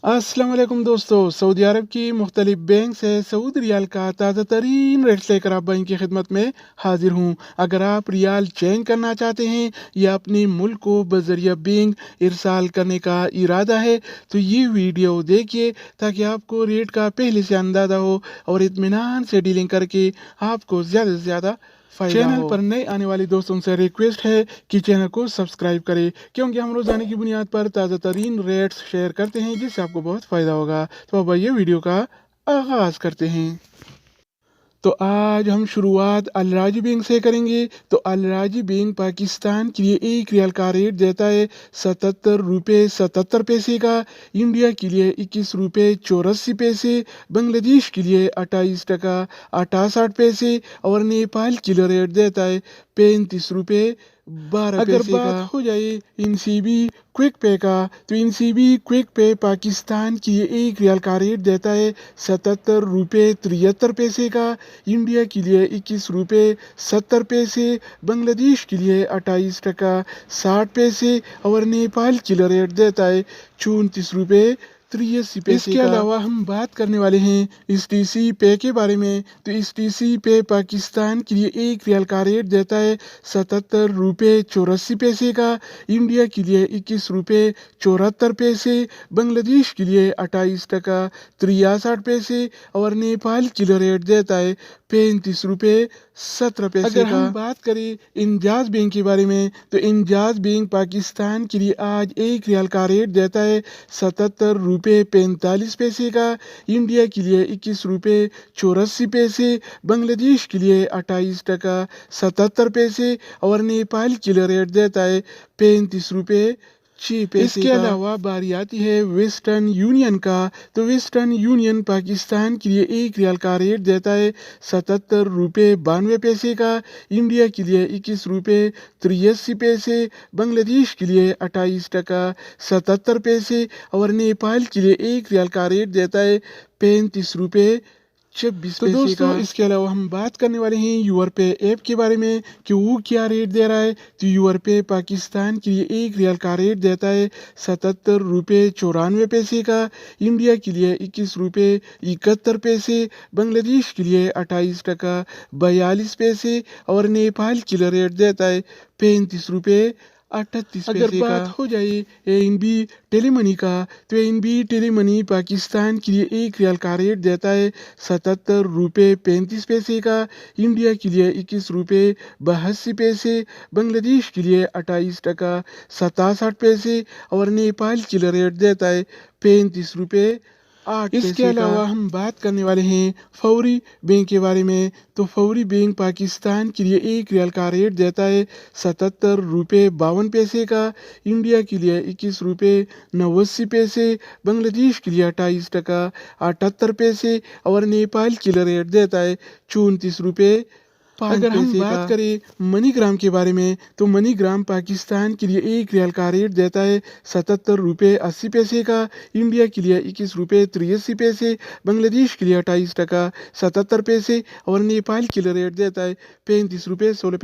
अस्सलाम वालेकुम दोस्तों। सऊदी अरब की मुख्तलिफ बैंक से सऊदी रियाल का ताज़ा तरीन रेट लेकर आप बैंक की खिदमत में हाजिर हूँ। अगर आप रियाल चेंज करना चाहते हैं या अपने मुल्क को बजरिया बैंक इरसाल करने का इरादा है तो ये वीडियो देखिए ताकि आपको रेट का पहले से अंदाज़ा हो और इत्मीनान से डीलिंग करके आपको ज़्यादा से ज़्यादा चैनल पर नए आने वाले दोस्तों से रिक्वेस्ट है कि चैनल को सब्सक्राइब करें, क्योंकि हम रोजाना की बुनियाद पर ताज़ा तरीन रेट्स शेयर करते हैं जिससे आपको बहुत फ़ायदा होगा। तो अब ये वीडियो का आगाज़ करते हैं। तो आज हम शुरुआत अल राजी बैंक से करेंगे। तो अल राजी बैंक पाकिस्तान के लिए एक रियाल का रेट देता है 77 रुपये 77 पैसे का, इंडिया के लिए 21 रुपये 84 पैसे, बांग्लादेश के लिए 28 टका 68 पैसे और नेपाल के लिए रेट देता है 35 रुपये 12 अगर पैसे का। हो जाए इनसीबी क्विक पे का, तो इनसीबी क्विक पे पाकिस्तान की एक रियाल का रेट देता है 77 रुपये 73 पैसे का, इंडिया के लिए 21 रुपये 70 पैसे, बांग्लादेश के लिए 28 टका 60 पैसे और नेपाल के लिए रेट देता है 34 रुपये 83 पैसे। इसके अलावा हम बात करने वाले हैं इस टीसी पे के बारे में। तो इस टीसी पे पाकिस्तान के लिए एक रियाल का रेट देता है 77 रुपये 84 पैसे का, इंडिया के लिए 21 रुपये 74 पैसे, बांग्लादेश के लिए 28 टका 63 पैसे और नेपाल के लिए रेट देता है 35 रुपये 17 पैसे। अगर हम बात करें इंजाज बैंक के बारे में तो इंजाज बैंक पाकिस्तान के लिए आज एक रियाल का रेट देता है 77 रुपये 45 पैसे का, इंडिया के लिए 21 रुपये 84 पैसे, बांग्लादेश के लिए 28 टका 77 पैसे और नेपाल के लिए रेट देता है 35 रुपये 6 पैसे। इसके अलावा बारी आती है वेस्टर्न यूनियन का। तो वेस्टर्न यूनियन पाकिस्तान के लिए एक रियाल का रेट देता है 77 रुपये 92 पैसे का, इंडिया के लिए 21 रुपये 83 पैसे, बांग्लादेश के लिए 28 टका 77 पैसे और नेपाल के लिए एक रियाल का रेट देता है 35 रुपये 26 पैसे। तो दोस्तों इसके अलावा हम बात करने वाले हैं यूर पे ऐप के बारे में कि वो क्या रेट दे रहा है। तो यूर पे पाकिस्तान के लिए एक रियाल का रेट देता है 77 रुपये 94 पैसे का, इंडिया के लिए 21 रुपये 71 पैसे, बांग्लादेश के लिए 28 टका 42 पैसे और नेपाल के लिए रेट देता है 35 रुपये 38 पैसे। अगर बात हो जाए एनबी टेलीमनी का तो एनबी टेलीमनी पाकिस्तान के लिए एक रियाल का रेट देता है 77 रुपये 35 पैसे का, इंडिया के लिए 21 रुपये 82 पैसे, बांग्लादेश के लिए 28 टका 67 पैसे और नेपाल के लिए रेट देता है 35 रुपये 8 पैसे। इसके अलावा हम बात करने वाले हैं फौरी बैंक के बारे में। तो फौरी बैंक पाकिस्तान के लिए एक रियाल का रेट देता है 77 रुपये 52 पैसे का, इंडिया के लिए 21 रुपये 89 पैसे, बांग्लादेश के लिए 28 टका 78 पैसे और नेपाल के लिए रेट देता है 34 रुपये 5 अगर हम बात करें मनीग्राम के बारे में तो मनीग्राम पाकिस्तान के लिए एक रियाल का रेट देता है 77 रुपये 80 पैसे का, इंडिया के लिए 21 रुपये 83 पैसे, बांग्लादेश के लिए 28 टका 77 पैसे और नेपाल के लिए रेट देता है 35 रुपये 16